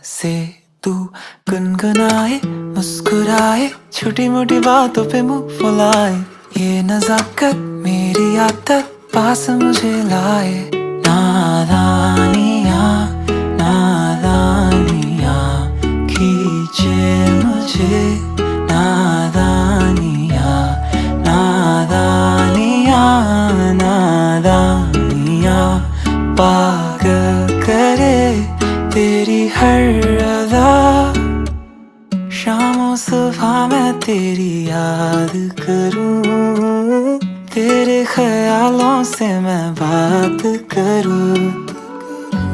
से तू गुनगुनाए, मुस्कुराए, छोटी मोटी बातों पे मुंह फुलाए। ये नजाकत मेरी आदत पास मुझे लाए। नादानिया नादानिया खींचे मुझे। नादानिया नादानिया नादानिया पागल करे तेरी हर अदा। शामों सुबह मैं तेरी याद करूं, तेरे ख्यालों से मैं बात करूं।